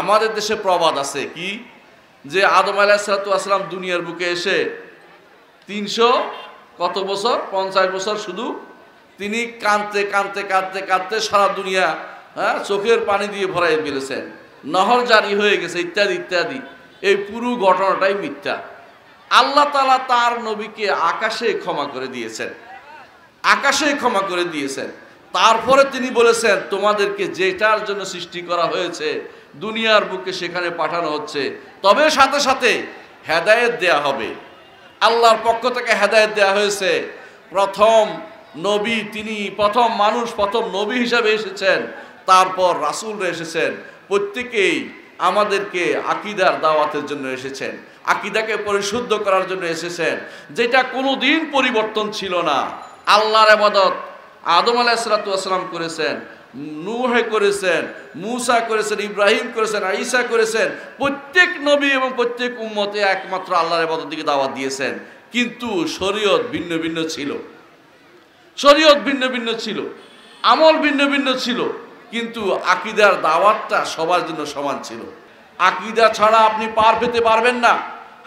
আমাদের দেশে প্রবাদ আছে কি, যে আদম আলাইহিস সালাম দুনিয়ার বুকে এসে 300 কত বছর, 50 বছর শুধু তিনি কাঁদতে কাঁদতে কাঁদতে কাঁদতে সারা দুনিয়া চোখের পানি দিয়ে ভরাই ফেলেছেন, নহর জারি হয়ে গেছে, ইত্যাদি ইত্যাদি। এই পুরো ঘটনাটাই মিথ্যা। আল্লাহ তাআলা তার নবীকে আকাশে ক্ষমা করে দিয়েছেন, আকাশে ক্ষমা করে দিয়েছেন। তারপরে তিনি বলেছেন, তোমাদেরকে যেটার জন্য সৃষ্টি করা হয়েছে দুনিয়ার বুকে সেখানে পাঠানো হচ্ছে, তবে সাথে সাথে হেদায়েত দেয়া হবে। আল্লাহর পক্ষ থেকে হেদায়েত দেয়া হয়েছে। প্রথম নবী তিনি, প্রথম মানুষ, প্রথম নবী হিসাবে এসেছেন, তারপর রাসূলরা এসেছেন। প্রত্যেকেই আমাদেরকে আকীদার দাওয়াতের জন্য এসেছেন, আকীদাকে পরিশুদ্ধ করার জন্য এসেছেন, যেটা কোনোদিন পরিবর্তন ছিল না। আল্লাহর ইবাদত আদম আলাইহিস সালাম করেছেন, নূহ করেছেন, মূসা করেছেন, ইব্রাহিম করেছেন, ঈসা করেছেন। প্রত্যেক নবী এবং প্রত্যেক উম্মতে একমাত্র আল্লাহর ইবাদতের দিকে দাওয়াত দিয়েছেন। কিন্তু শরীয়ত ভিন্ন ভিন্ন ছিল, শরীয়ত ভিন্ন ভিন্ন ছিল, আমল ভিন্ন ভিন্ন ছিল, কিন্তু আকীদার দাওয়াতটা সবার জন্য সমান ছিল। আকীদা ছাড়া আপনি পার পেতে পারবেন না।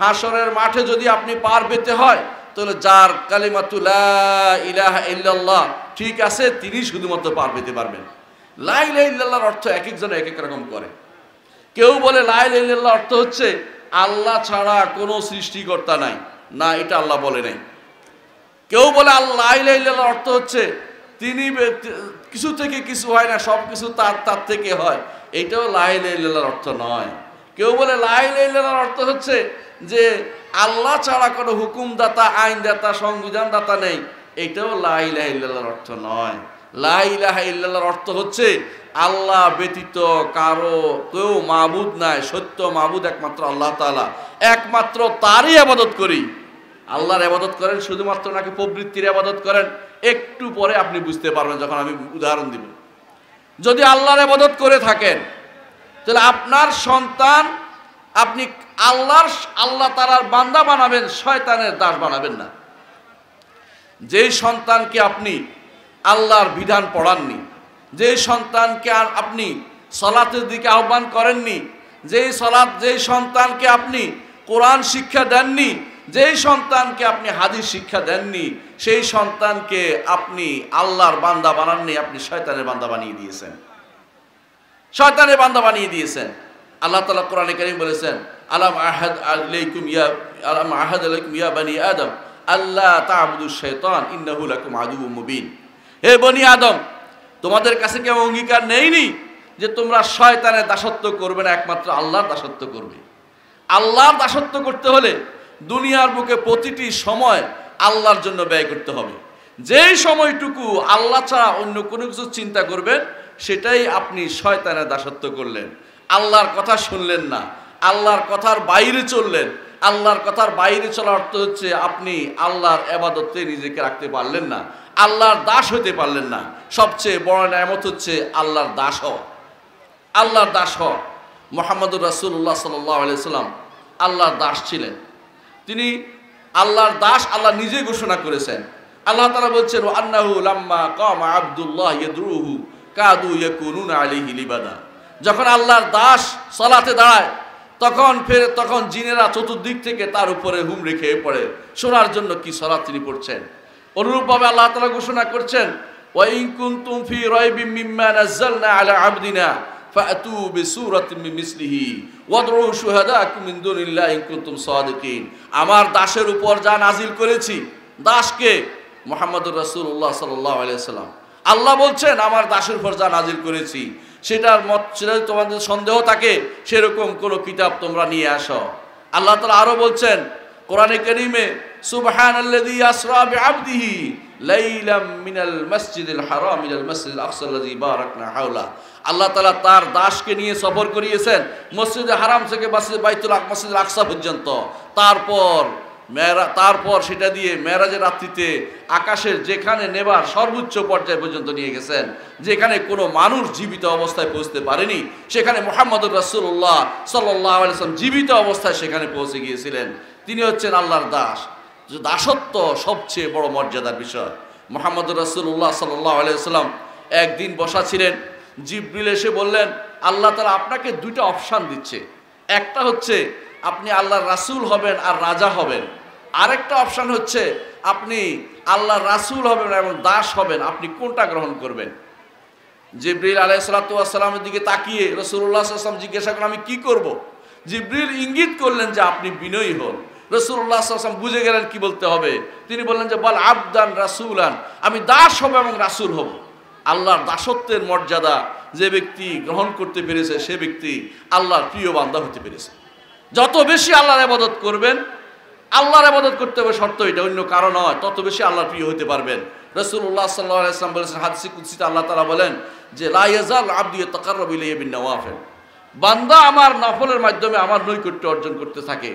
হাশরের মাঠে যদি আপনি পার পেতে হয়, তাহলে যার কালিমাতু লা ইলাহা ইল্লাল্লাহ ঠিক আছে, তিনি শুধুমাত্র পার পেতে পারবেন। লা ইলাহা ইল্লাল্লাহর অর্থ এক একজন এক এক রকম করে। কেউ বলে লা ইলাহা ইল্লাল্লাহ অর্থ হচ্ছে আল্লাহ ছাড়া কোনো সৃষ্টিকর্তা নাই, না, এটা আল্লাহ বলে নাই। কেউ বলে লা ইলাহা ইল্লাল্লাহর অর্থ হচ্ছে তিনি কিছু থেকে কিছু হয় না, সব কিছু তার থেকে হয়, এইটাও লা ইলাহা ইল্লাল্লাহর অর্থ নয়। কেউ বলে লা ইলাহা ইল্লাল্লাহর অর্থ হচ্ছে যে আল্লাহ ছাড়া কোনো হুকুমদাতা, আইনদাতা, সংবিধানদাতা নেই, এইটাও লা ইলাহা ইল্লাল্লাহর অর্থ নয়। লা ইলাহা ইল্লাল্লাহর অর্থ হচ্ছে আল্লাহ ব্যতীত কারো কেউ মাবুদ নাই, সত্য মাবুদ একমাত্র আল্লাহ তাআলা, একমাত্র তারই ইবাদত করি। আল্লাহর ইবাদত করেন শুধুমাত্র নাকি প্রবৃত্তির ইবাদত করেন, একটু পরে আপনি বুঝতে পারবেন যখন আমি উদাহরণ দিব। যদি আল্লাহর ইবাদত করে থাকেন, তাহলে আপনার সন্তান আপনি আল্লাহ তাআলার বান্দা বানাবেন, শয়তানের দাস বানাবেন না। যেই সন্তানকে আপনি আল্লাহর বিধান পড়াননি, যেই সন্তানকে আপনি সালাতের দিকে আহ্বান করেননি, যেই সন্তানকে আপনি কোরআন শিক্ষা দেননি, যেই সন্তানকে আপনি হাদিস শিক্ষা দেননি, সেই সন্তানকে আপনি আল্লাহর বান্দা বানাননি, আপনি শয়তানের বান্দা বানিয়ে দিয়েছেন, শয়তানের বান্দা বানিয়ে দিয়েছেন। আল্লাহ তাআলা কোরআনে কারীম বলেছেন, আলাম আহাদ আলাইকুম ইয়া বানি আদম আল্লা তা'বুদুশ শাইতান ইন্নাহু লাকুম আদুউম মুবিন। হে বনি আদম, তোমাদের কাছে কি অঙ্গীকার নেইনি যে তোমরা শয়তানের দাসত্ব করবে না, একমাত্র আল্লাহর দাসত্ব করবে। আল্লাহর দাসত্ব করতে হলে দুনিয়ার বুকে প্রতিটি সময় আল্লাহর জন্য ব্যয় করতে হবে। যেই সময়টুকু আল্লাহ ছাড়া অন্য কোনো কিছু চিন্তা করবেন, সেটাই আপনি শয়তানের দাসত্ব করলেন। আল্লাহর কথা শুনলেন না, আল্লাহর কথার বাইরে চললেন। আল্লাহর কথার বাইরে চলার অর্থ হচ্ছে আপনি আল্লাহর ইবাদতে নিজেকে রাখতে পারলেন না, আল্লাহর দাস হতে পারলেন না। সবচেয়ে বড় নিয়ামত হচ্ছে আল্লাহর দাস হওয়া, আল্লাহর দাস হওয়া। মুহাম্মদুর রাসূলুল্লাহ সাল্লাল্লাহু আলাইহি সাল্লাম আল্লাহর দাস ছিলেন। তিনি আল্লাহর দাস, আল্লাহ নিজে ঘোষণা করেছেন। আল্লাহ তাআলা বলছেন, ওয়া আন্নাহু লাম্মা কামা আব্দুল্লাহ ইয়াদরুহু কাদু ইয়াকুনুনা আলাইহি লিবাদা। যখন আল্লাহর দাস সালাতে দাঁড়ায়, তখন জিনেরা চতুর্দিক থেকে তার উপরে হুমড়ি খেয়ে পড়ে, শোনার জন্য কি সালাত তিনি পড়ছেন। অনুরূপভাবে আল্লাহ তাআলা ঘোষণা করছেন, ওয়া ইন কুনতুম ফি রাইবিম মিম্মা নাযালনা আলা আবদিনা ফাতু বিসূরাতিন মিন মিসলিহি ওয়াদউ শুহাদাকুম মিন দুনিল্লাহি ইন কুনতুম সাদিকিন। আমার দাসের উপর যা নাজিল করেছি, দাসকে মুহাম্মদুর রাসূলুল্লাহ সাল্লাল্লাহু আলাইহি সাল্লাম, আল্লাহ বলছেন আমার দাসের উপর যা নাজিল করেছি সেটার সেটা তোমাদের সন্দেহ থাকে, সেরকম কোনো কিতাব তোমরা নিয়ে আসো। আল্লাহ তাআলা আরো বলছেন কোরআনে কারীমে, সুবহানাল্লাযী আসরা বিআবদিহি লাইলাম মিনাল মাসজিদিল হারাম ইলাল মাসজিদিল আকসা আল্লাযী বারাকনা হাওলা। আল্লাহ তাআলা তার দাসকে নিয়ে সফর করিয়েছেন মসজিদে হারাম থেকে মসজিদুল আকসা পর্যন্ত। তারপর সেটা দিয়ে মেরাজের রাত্রিতে আকাশের যেখানে নেবার সর্বোচ্চ পর্যায় পর্যন্ত নিয়ে গেছেন, যেখানে কোনো মানুষ জীবিত অবস্থায় পৌঁছতে পারেনি, সেখানে মুহাম্মদুর রাসূলুল্লাহ সাল্লাল্লাহু আলাইহি ওয়াসাল্লাম জীবিত অবস্থায় সেখানে পৌঁছে গিয়েছিলেন। তিনি হচ্ছেন আল্লাহর দাস। দাসত্ব সবচেয়ে বড় মর্যাদার বিষয়। মুহাম্মদুর রাসূলুল্লাহ সাল্লাল্লাহু আলাইহি ওয়াসাল্লাম একদিন বসা ছিলেন, জিবরিল এসে বললেন, আল্লাহ তাআলা আপনাকে দুইটা অপশান দিচ্ছে, একটা হচ্ছে আপনি আল্লাহর রাসূল হবেন আর রাজা হবেন, আরেকটা অপশান হচ্ছে আপনি আল্লাহর রাসূল হবেন এবং দাস হবেন, আপনি কোনটা গ্রহণ করবেন? জিবরিল আলাইহিস সালাতু ওয়াস সালামের দিকে তাকিয়ে রাসূলুল্লাহ সাল্লাল্লাহু আলাইহি ওয়াসাল্লাম জিজ্ঞাসা করলেন, আমি কি করব? জিবরিল ইঙ্গিত করলেন যে আপনি বিনয়ী হন। রাসূলুল্লাহ সাল্লাল্লাহু আলাইহি ওয়াসাল্লাম বুঝে গেলেন কি বলতে হবে। তিনি বললেন যে বল আবদান রাসূলান, আমি দাস হব এবং রাসূল হব। আল্লাহর দাসত্বের মর্যাদা যে ব্যক্তি গ্রহণ করতে পেরেছে সে ব্যক্তি আল্লাহর প্রিয় বান্দা হতে পেরেছে। যত বেশি আল্লাহর ইবাদত করবেন, আল্লাহর ইবাদত করতে হবে শর্ত এটা, অন্য কারণ নয়, তত বেশি আল্লাহর প্রিয় হতে পারবেন। রাসূলুল্লাহ সাল্লাল্লাহু আলাইহি ওয়াসাল্লাম বলেছেন হাদিসে কুদসিতে আল্লাহ তাআলা বলেন যে লা ইয়াজাল আবদি ইয়াতাকাররাবু ইলাইয়া বিন নওয়াফিল, বান্দা আমার নফলের মাধ্যমে আমার নৈকট্য অর্জন করতে থাকে,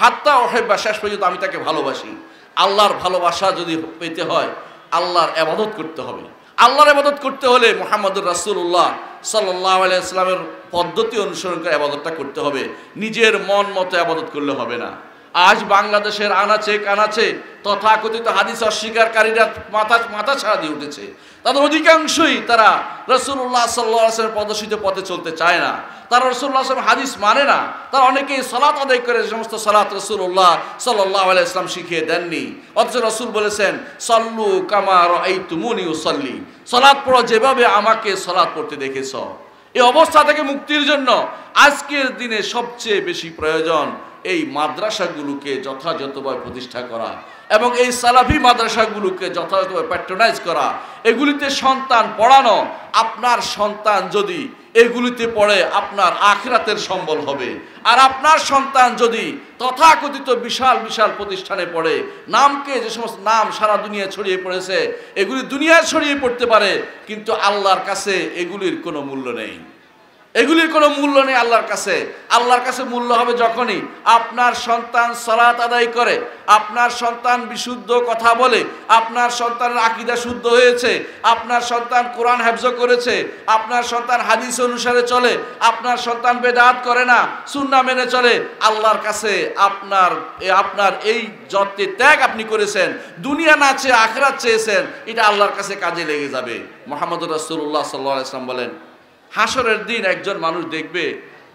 হাত্তা উহিব্বা, শেষ পর্যন্ত আমি তাকে ভালোবাসি। আল্লাহর ভালোবাসা যদি পেতে হয় আল্লাহর ইবাদত করতে হবে। আল্লাহর ইবাদত করতে হলে মুহাম্মদুর রাসূলুল্লাহ সাল্লাল্লাহু আলাইহি ওয়াসাল্লামের পদ্ধতি অনুসরণ করে ইবাদতটা করতে হবে। নিজের মন মতো ইবাদত করলে হবে না। আজ বাংলাদেশের আনাচে কানাচে তথাকথিত হাদিস অস্বীকারীরা মাথা ছাড়া দিয়ে উঠেছে। তাদের অধিকাংশই তারা রাসূলুল্লাহ সাল্লাল্লাহু আলাইহি ওয়াসাল্লামের প্রদর্শিত পথে চলতে চায় না, তারা রাসূলুল্লাহ সাল্লাল্লাহু আলাইহি ওয়াসাল্লাম হাদিস মানে না। তারা অনেকেই সালাত আদায় করে যে সমস্ত সালাত রাসূলুল্লাহ সাল্লাল্লাহু আলাইহি ওয়াসাল্লাম শিখিয়ে দেননি, অথচ রাসূল বলেছেন সল্লু কামা রাআইতুমুনি উসাল্লি, সালাত পড়ো যেভাবে আমাকে সালাত পড়তে দেখেছো। এই অবস্থা থেকে মুক্তির জন্য আজকের দিনে সবচেয়ে বেশি প্রয়োজন এই মাদ্রাসাগুলোকে যথাযথভাবে প্রতিষ্ঠা করা এবং এই সালাফি মাদ্রাসাগুলোকে যথাযথভাবে প্যাট্রোনাইজ করা, এগুলিতে সন্তান পড়ানো। আপনার সন্তান যদি এগুলিতে পড়ে আপনার আখিরাতের সম্বল হবে, আর আপনার সন্তান যদি তথাকথিত বিশাল বিশাল প্রতিষ্ঠানে পড়ে, নামকে যে সমস্ত নাম সারা দুনিয়া ছড়িয়ে পড়েছে এগুলি দুনিয়ায় ছড়িয়ে পড়তে পারে, কিন্তু আল্লাহর কাছে এগুলির কোনো মূল্য নেই। এগুলির কোনো মূল্য নেই আল্লাহর কাছে। আল্লাহর কাছে মূল্য হবে যখনই আপনার সন্তান সালাত আদায় করে, আপনার সন্তান বিশুদ্ধ কথা বলে, আপনার সন্তানের আকীদা শুদ্ধ হয়েছে, আপনার সন্তান কোরআন হেফজ করেছে, আপনার সন্তান হাদিস অনুসারে চলে, আপনার সন্তান বেদাত করে না, সুন্নাহ মেনে চলে। আল্লাহর কাছে আপনার এই যত্নে ত্যাগ আপনি করেছেন, দুনিয়া না চেয়ে আখিরাত চেয়েছেন, এটা আল্লাহর কাছে কাজে লেগে যাবে। মুহাম্মদুর রাসূলুল্লাহ সাল্লাল্লাহু আলাইহি ওয়াসাল্লাম বলেন হাসরের দিন একজন মানুষ দেখবে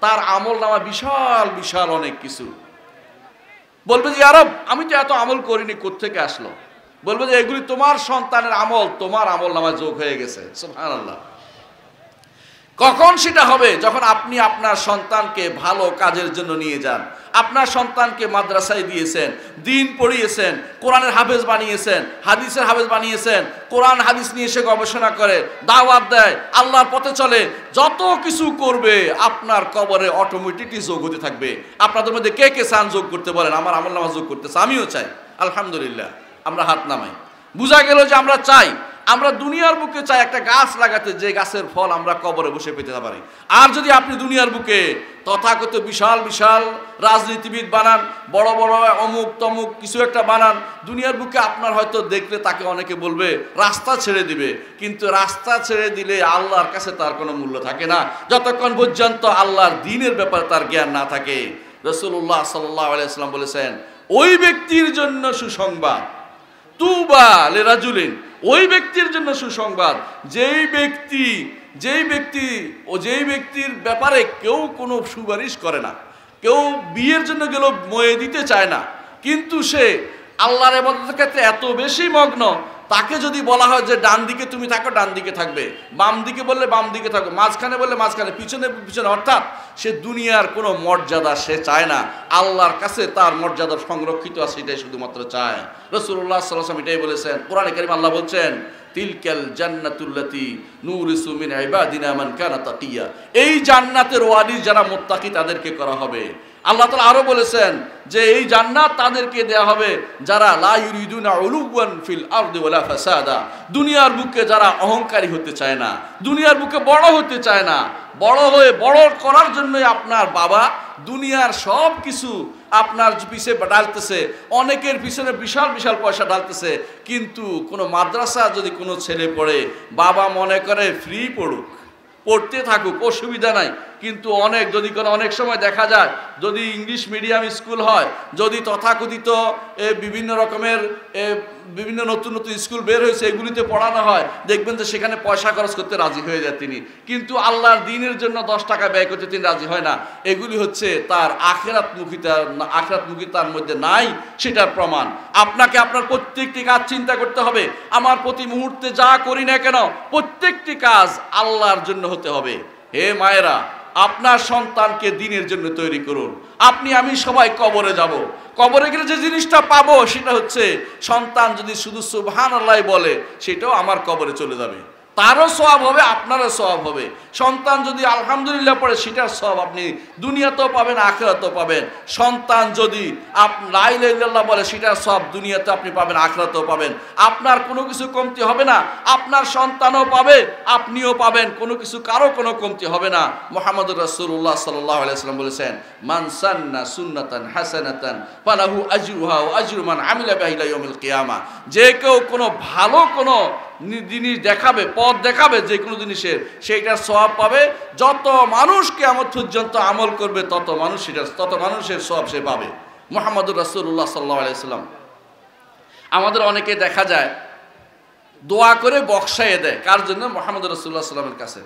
তার আমল নামা বিশাল বিশাল অনেক কিছু। বলবে যে আরব আমি তো এত আমল করিনি, কোত্থেকে আসলো? বলবে যে এগুলি তোমার সন্তানের আমল, তোমার আমল নামায় যোগ হয়ে গেছে। সুবহানাল্লাহ। কখন সেটা হবে? যখন আপনি আপনার সন্তানকে ভালো কাজের জন্য নিয়ে যান, আপনার সন্তানকে মাদ্রাসায় দিয়েছেন, দিন পড়িয়েছেন, কোরআনের হাফেজ বানিয়েছেন, হাদিসের হাফেজ বানিয়েছেন, কোরআন হাদিস নিয়ে এসে গবেষণা করে, দাওয়াত দেয়, আল্লাহর পথে চলে, যত কিছু করবে আপনার কবরে অটোমেটিকলি যোগ হতে থাকবে। আপনাদের মধ্যে কে কে চান যোগ করতে? বলেন আমার আমল নামা যোগ করতেছে। আমিও চাই, আলহামদুলিল্লাহ। আমরা হাত নামাই। বোঝা গেল যে আমরা চাই। আমরা দুনিয়ার বুকে চাই একটা গাছ লাগাতে, যে গাছের ফল আমরা কবরে বসে পেতে পারি। আর যদি আপনি দুনিয়ার বুকে তথাকথিত বিশাল বিশাল রাজনীতিবিদ বানান, বড় বড় অমুক তমুক কিছু একটা বানান, দুনিয়ার বুকে আপনার হয়তো দেখলে তাকে অনেকে বলবে রাস্তা ছেড়ে দিবে, কিন্তু রাস্তা ছেড়ে দিলে আল্লাহর কাছে তার কোনো মূল্য থাকে না যতক্ষণ পর্যন্ত আল্লাহর দ্বীনের ব্যাপারে তার জ্ঞান না থাকে। রাসূলুল্লাহ সাল্লাল্লাহু আলাইহি ওয়াসাল্লাম বলেছেন ওই ব্যক্তির জন্য সুসংবাদ, তুবা লিরাজুলিন, ওই ব্যক্তির জন্য সুসংবাদ যেই ব্যক্তির ব্যাপারে কেউ কোনো সুপারিশ করে না, কেউ বিয়ের জন্য গেল ময়ে দিতে চায় না, কিন্তু সে আল্লাহর ইবাদতের ক্ষেত্রে এত বেশি মগ্ন, তাকে যদি বলা হয় যে ডান দিকে তুমি থাকো, ডান দিকে থাকবে, বাম দিকে বললে বাম দিকে থাকো, মাঝখানে বললে মাঝখানে, পিছনে পিছনে, অর্থাৎ সে দুনিয়ার কোনো মর্যাদা সে চায় না, আল্লাহর কাছে তার মর্যাদা সংরক্ষিত আছে এটাই শুধুমাত্র চায়। রাসূলুল্লাহ সাল্লাল্লাহু আলাইহি ওয়াসাল্লাম এটাই বলেছেন। কোরআনে কারীমে আল্লাহ বলছেন তিলকাল জান্নাতুল্লাতী নুরিসু মিন ইবাদিনা মান কানা তাকিয়া, এই জান্নাতের ওয়ারি যারা মুত্তাকি তাদেরকে করা হবে। আল্লাহ তাআলা আরো বলেছেন যে এই জান্নাত তাদেরকে দেয়া হবে যারা লা ইউরিদুনা উলুওয়ান ফিল আরদি ওয়ালা ফাসাদা, দুনিয়ার বুকে যারা অহংকারী হতে চায় না, দুনিয়ার বুকে বড় হতে চায় না, বড় হয়ে বড় করার জন্যই আপনার বাবা দুনিয়ার সব কিছু আপনার পিছে ঢালতেছে, অনেকের পিছনে বিশাল বিশাল পয়সা ঢালতেছে, কিন্তু কোনো মাদ্রাসা যদি কোনো ছেলে পড়ে বাবা মনে করে ফ্রি পড়ুক, পড়তে থাকুক, অসুবিধা নাই, কিন্তু অনেক সময় দেখা যায় যদি ইংলিশ মিডিয়াম স্কুল হয়, যদি তথাকথিত বিভিন্ন রকমের বিভিন্ন নতুন নতুন স্কুল বের হয়েছে, এগুলিতে পড়ানো হয়, দেখবেন যে সেখানে পয়সা খরচ করতে রাজি হয়ে যায় তিনি, কিন্তু আল্লাহর দ্বীনের জন্য 10 টাকা ব্যয় করতে তিনি রাজি হয় না। এগুলি হচ্ছে তার আখিরাতমুখিতার মধ্যে নাই, সেটার প্রমাণ। আপনাকে আপনার প্রত্যেকটি কাজ চিন্তা করতে হবে। আমার প্রতি মুহূর্তে যা করি না কেন প্রত্যেকটি কাজ আল্লাহর জন্য হতে হবে। হে মায়েরা, আপনার সন্তানকে দ্বীনের জন্য তৈরি করুন। আপনি আমি সবাই কবরে যাব, কবরে গেলে যে জিনিসটা পাবো সেটা হচ্ছে, সন্তান যদি শুধু সুবহানাল্লাহ বলে সেটাও আমার কবরে চলে যাবে, তারও সওয়াব হবে, আপনারও সওয়াব হবে। সন্তান যদি আলহামদুলিল্লাহ পড়ে সেটার সওয়াব আপনি দুনিয়াতেও পাবেন, আখিরাতেও পাবেন। সন্তান যদি লা ইলাহা ইল্লাল্লাহ বলে সেটার সওয়াব দুনিয়াতে আপনি পাবেন, আখিরাতেও পাবেন। আপনার কোনো কিছু কমতি হবে না, আপনার সন্তানও পাবে, আপনিও পাবেন, কোনো কিছু কারো কোনো কমতি হবে না। মুহাম্মদুর রাসূলুল্লাহ সাল্লাল্লাহু আলাইহি ওয়াসাল্লাম বলেছেন, মান সান্না সুন্নাতান হাসানাতান ফালাহু আজরুহা ওয়া আজরু মান আমিলা বিহা ইলা ইয়াউমিল কিয়ামা। যে কেউ কোনো ভালো কোনো জিনিস দেখাবে, পথ দেখাবে যে কোনো জিনিসের, সেইটার সওয়াব পাবে। যত মানুষ কিয়ামত পর্যন্ত আমল করবে তত মানুষের সওয়াব সে পাবে। মুহাম্মদুর রাসূলুল্লাহ সাল্লাল্লাহু আলাইহি ওয়াসাল্লাম আমাদের অনেকে দেখা যায় দোয়া করে বক্সাইয়ে দেয়, কার জন্য? মুহাম্মদুর রাসূলুল্লাহ সাল্লাল্লাহু আলাইহি ওয়াসাল্লামের কাছে।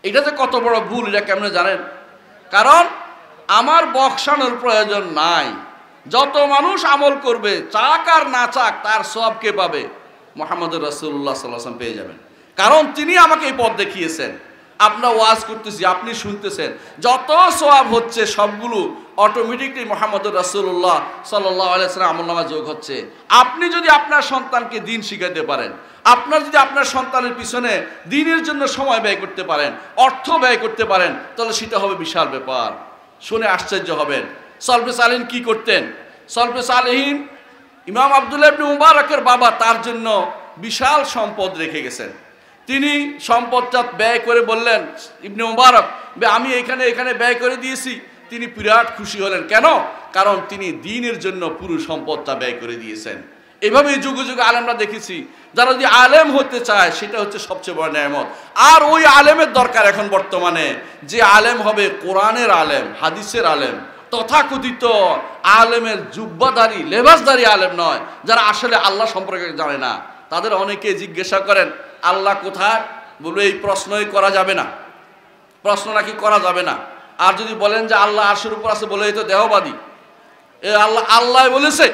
এটা যে কত বড় ভুল, এটা কেমনে জানেন? কারণ আমার বক্সানোর প্রয়োজন নাই। যত মানুষ আমল করবে, চাক আর না চাক, তার সওয়াব কে পাবে? মুহাম্মদুর রাসূলুল্লাহ সাল্লাল্লাহু আলাইহি ওয়াসাল্লাম পেয়ে যাবেন, কারণ তিনি আমাকে এই পথ দেখিয়েছেন। আমরা ওয়াজ করতেছি, আপনি শুনতেছেন, যত সওয়াব হচ্ছে সবগুলো অটোমেটিকলি মুহাম্মদুর রাসূলুল্লাহ সাল্লাল্লাহু আলাইহি ওয়াসাল্লাম আমলনামায় যোগ হচ্ছে। আপনি যদি আপনার সন্তানকে দ্বীন শিখাতে পারেন, আপনার যদি আপনার সন্তানের পিছনে দ্বীনের জন্য সময় ব্যয় করতে পারেন, অর্থ ব্যয় করতে পারেন, তাহলে সেটা হবে বিশাল ব্যাপার। শুনে আশ্চর্য হবেন। সলফে সালেহিন কি করতেন? সলফে সালেহিন, ইমাম আব্দুল্লাহ ইবনে মুবারকের বাবা তার জন্য বিশাল সম্পদ রেখে গেছেন। তিনি সম্পদটা ব্যয় করে বললেন, ইবনে মুবারক, আমি এখানে ব্যয় করে দিয়েছি। তিনি বিরাট খুশি হলেন। কেন? কারণ তিনি দ্বীনের জন্য পুরো সম্পদটা ব্যয় করে দিয়েছেন। এভাবে যুগে যুগে আলেমরা দেখেছি, যারা যদি আলেম হতে চায় সেটা হচ্ছে সবচেয়ে বড় নেয়ামত। আর ওই আলেমের দরকার এখন বর্তমানে, যে আলেম হবে কোরআনের আলেম, হাদিসের আলেম, তথাকথিত আলেমের জুব্বাদারি লেবাসদারি আলেম নয়, যারা আসলে আল্লাহ সম্পর্কে জানে না। তাদের অনেকে জিজ্ঞাসা করেন আল্লাহ কোথায়, বলবে এই প্রশ্নই করা যাবে না, প্রশ্ন নাকি করা যাবে না। আর যদি বলেন যে আল্লাহ আরশের উপর আছে, বলে এই তো দেহবাদী। আল্লাহ বলেছে,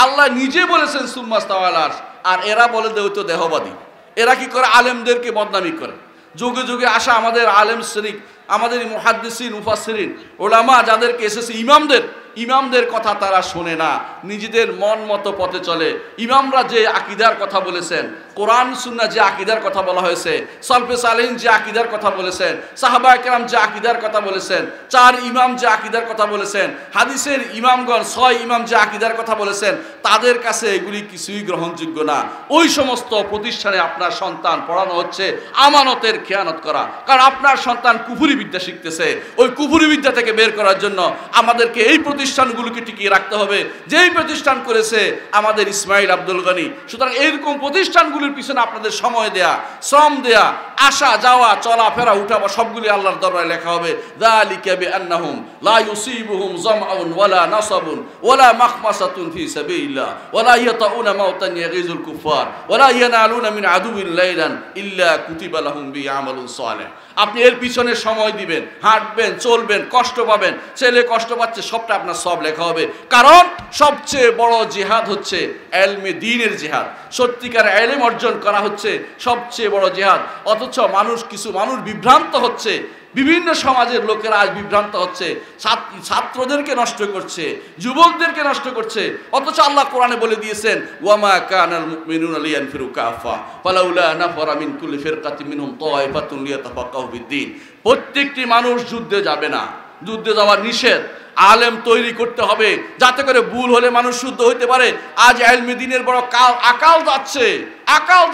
আল্লাহ নিজে বলেছেন সুম্মা ইস্তাওয়া আলাল আরশ, আর এরা বলে ওই তো দেহবাদী। এরা কি করে? আলেমদেরকে বদনামি করে। যুগে যুগে আসা আমাদের আলেম শ্রেণী, আমাদের মুহাদ্দিসিন, মুফাসসিরিন, উলামা যাদেরকে এসেছে, ইমামদের কথা তারা শোনে না, নিজেদের মন মতো পথে চলে। ইমামরা যে আকীদার কথা বলেছেন, কোরআন সুন্নাহ যে আকীদার কথা বলা হয়েছে, সলফে সালেহিন যে আকীদার কথা বলেছেন, সাহাবায়ে কেরাম যে আকীদার কথা বলেছেন, 4 ইমাম যে আকীদার কথা বলেছেন, হাদিসের ইমামগণ 6 ইমাম যে আকীদার কথা বলেছেন, তাদের কাছে এগুলি কিছুই গ্রহণযোগ্য না। ওই সমস্ত প্রতিষ্ঠানে আপনার সন্তান পড়ানো হচ্ছে আমানতের খেয়ানত করা, কারণ আপনার সন্তান কুফরি বিদ্যা শিখতেছে। ওই কুফরি বিদ্যা থেকে বের করার জন্য আমাদেরকে এই প্রতিষ্ঠানগুলোকে টিকিয়ে রাখতে হবে, যেই প্রতিষ্ঠান করেছে আমাদের ইসমাইল আব্দুল গনি। সুতরাং এইরকম প্রতিষ্ঠানগুলির পিছনে আপনাদের সময় দেয়া, শ্রম দেয়া, আসা যাওয়া, চলাফেরা, উঠা সবগুলি আল্লাহর দরবারে লেখা হবে। যালিকা বিআন্নাহুম লা ইউসিবুহুম যামআউন ওয়ালা নাসাবুন ওয়ালা মাখমাসাতুন ফি সাবিলিল্লাহ ওয়ালা ইয়াতাউনা মাউতান ইয়াগিজুল কুফার ওয়ালা ইয়ানালুনা মিন আদুবিন লাইলান ইল্লা কুতিবা লাহুম বিআমালুন সালিহ। আপনি এর পিছনে সময় দিবেন, হাঁটবেন, চলবেন, কষ্ট পাবেন, ছেলে কষ্ট পাচ্ছে, সবটা আপনার সব লেখা হবে। কারণ সবচেয়ে বড় জিহাদ হচ্ছে ইলমে দ্বীনের জিহাদ। সত্যিকার ইলম অর্জন করা হচ্ছে সবচেয়ে বড় জিহাদ। অথচ কিছু মানুষ বিভ্রান্ত হচ্ছে, বিভিন্ন সমাজের লোকেরা আজ বিভ্রান্ত হচ্ছে, ছাত্রদেরকে নষ্ট করছে, যুবকদেরকে নষ্ট করছে। অথচ আল্লাহ কোরআনে বলে দিয়েছেন, ওয়ামা কানাল মুমিনুনা লিয়ানফিরু কাফা ফালাউলা নাফারা মিন কুল্লি ফিরকাতিন মিনহুম তায়ফাতুন লিয়াতাফাক্কাহু ফিদ্দীন। প্রত্যেকটি মানুষ যুদ্ধে যাবে না, যুদ্ধে যাওয়া নিষেধ। আলেম তৈরি করতে হবে যাতে করে ভুল হলে মানুষ শুদ্ধ হইতে পারে। আজ ইলমে দ্বীনের বড় আকাল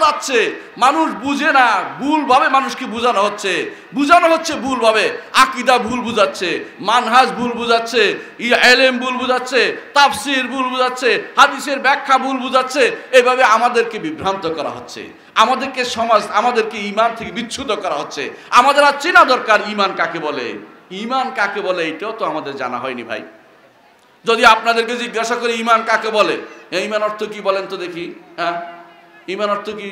যাচ্ছে, মানুষ বুঝে না, ভুলভাবে মানুষকে বোঝানো হচ্ছে ভুলভাবে। আকীদা ভুল বুঝাচ্ছে, মানহাজ ভুল বুঝাচ্ছে, ইলম ভুল বুঝাচ্ছে, তাফসীর ভুল বুঝাচ্ছে, হাদিসের ব্যাখ্যা ভুল বুঝাচ্ছে। এভাবে আমাদেরকে বিভ্রান্ত করা হচ্ছে, আমাদেরকে ঈমান থেকে বিচ্যুত করা হচ্ছে। আমাদের আর চেনা দরকার ঈমান কাকে বলে। ঈমান কাকে বলে এটাও তো আমাদের জানা হয়নি ভাই। যদি আপনাদেরকে জিজ্ঞাসা করি ঈমান কাকে বলে, ঈমান অর্থ কি বলেন তো দেখি? হ্যাঁ, ঈমান অর্থ কি?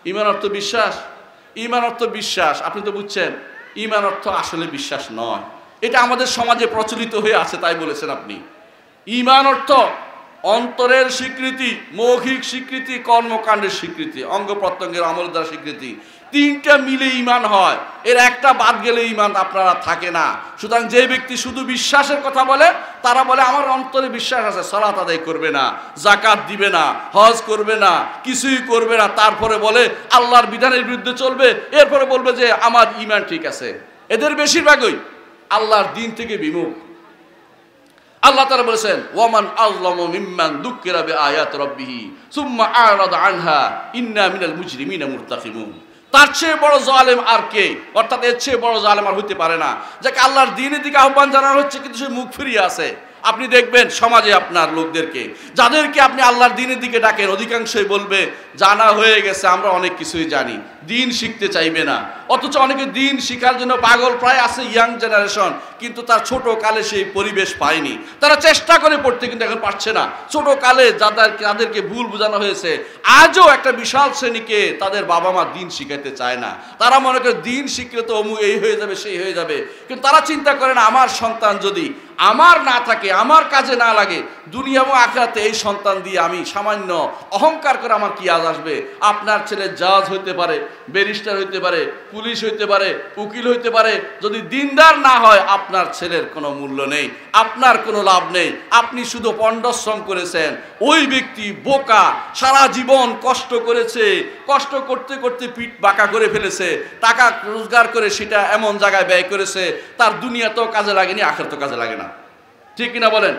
ঈমান অর্থ বিশ্বাস। ঈমান অর্থ বিশ্বাস, আপনি তো বুঝছেন। ঈমান অর্থ আসলে বিশ্বাস নয়, এটা আমাদের সমাজে প্রচলিত হয়ে আছে, তাই বলেছেন আপনি। ঈমান অর্থ অন্তরের স্বীকৃতি, মৌখিক স্বীকৃতি, কর্মকাণ্ডের স্বীকৃতি, অঙ্গ প্রত্যঙ্গের আমল দ্বারা স্বীকৃতি। তিনটা মিলে ঈমান হয়, এর একটা বাদ গেলে ঈমান আপনারা থাকে না। সুতরাং যে ব্যক্তি শুধু বিশ্বাসের কথা বলে, তারা বলে আমার অন্তরে বিশ্বাস আছে, সালাত আদায় করবে না, যাকাত দিবে না, হজ করবে না, কিছুই করবে না, তারপরে বলে আল্লাহর বিধানের বিরুদ্ধে চলবে, এরপরে বলবে যে আমার ঈমান ঠিক আছে। এদের বেশিরভাগই আল্লাহর দ্বীন থেকে বিমুখ। আল্লাহ তাআলা বলেছেন, ওয়ামান আযলামু মিম্মান দুক্কিরা বিআয়াতি রাব্বিহি সুম্মা আ'রাদা আনহা ইন্না মিনাল মুজরিমিনা মুরতাকিবুন। তার চেয়ে বড় জালেম আর কে? অর্থাৎ এর চেয়ে বড় জালেম আর হইতে পারে না, যাকে আল্লাহর দ্বীনের দিকে আহ্বান জানানো হচ্ছে কিন্তু সে মুখ ফিরিয়ে আছে। আপনি দেখবেন সমাজে আপনার লোকদেরকে, যাদেরকে আপনি আল্লাহর দ্বীনের দিকে ডাকেন, অধিকাংশই বলবে জানা হয়ে গেছে, আমরা অনেক কিছুই জানি, দ্বীন শিখতে চাইবে না। অথচ অনেকে দ্বীন শিখার জন্য পাগল প্রায় আছে, ইয়াং জেনারেশন, কিন্তু তার ছোট কালে সেই পরিবেশ পায়নি। তারা চেষ্টা করে পড়তে কিন্তু এখন পারছে না। ছোট কালে যাদেরকে ভুল বোঝানো হয়েছে, আজও একটা বিশাল শ্রেণীকে তাদের বাবা মা দ্বীন শিখাইতে চায় না। তারা মনে করে দ্বীন শিখলে তো অমুক এই হয়ে যাবে, সেই হয়ে যাবে। কিন্তু তারা চিন্তা করে না, আমার সন্তান যদি আমার না থাকে, আমার কাজে না লাগে, দুনিয়া এবং আখিরাতে এই সন্তান দিয়ে আমি সামান্য অহংকার করে আমার কি আজ আসবে? আপনার ছেলে জাজ হইতে পারে, ব্যারিস্টার হইতে পারে, পুলিশ হইতে পারে, উকিল হইতে পারে, যদি দিনদার না হয় আপনার ছেলের কোনো মূল্য নেই, আপনার কোনো লাভ নেই। আপনি শুধু পণ্ডশ্রম করেছেন, ওই ব্যক্তি বোকা, সারা জীবন কষ্ট করেছে, কষ্ট করতে করতে পিঠ বাঁকা করে ফেলেছে, টাকা রোজগার করে সেটা এমন জায়গায় ব্যয় করেছে, তার দুনিয়াতেও কাজে লাগেনি, আখিরাতেও কাজে লাগে না। ঠিক কিনা বলেন?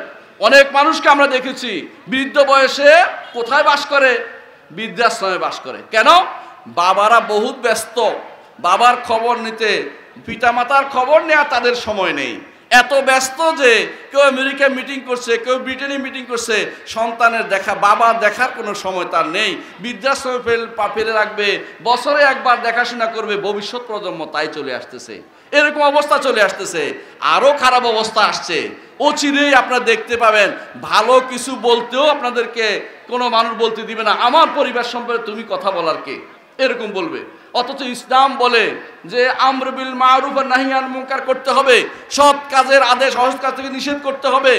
অনেক মানুষকে আমরা দেখেছি বৃদ্ধ বয়সে কোথায় বাস করে? বৃদ্ধাশ্রমে বাস করে। কেন? বাবারা বহুত ব্যস্ত, বাবার খবর নিতে, পিতামাতার খবর নেওয়া তাদের সময় নেই। এত ব্যস্ত যে কেউ আমেরিকায় মিটিং করছে, কেউ ব্রিটেনে মিটিং করছে, সন্তানের দেখা, বাবা দেখার কোনো সময় তার নেই। বৃদ্ধাশ্রমে ফেলে রাখবে, বছরে একবার দেখাশোনা করবে, ভবিষ্যৎ প্রজন্ম তাই চলে আসতেছে। এরকম অবস্থা চলে আসতেছে, আরো খারাপ অবস্থা আসছে। অচিরেই আপনারা দেখতে পাবেন, ভালো কিছু বলতেও আপনাদেরকে কোনো মানুষ বলতে দিবে না, আমার পরিবার সম্পর্কে তুমি কথা বলার কে, এরকম বলবে। অথচ ইসলাম বলে যে আমর বিল মারুফ আর নাহি আনিল মুনকার করতে হবে, সৎ কাজের আদেশ অসৎ কাজ থেকে নিষেধ করতে হবে।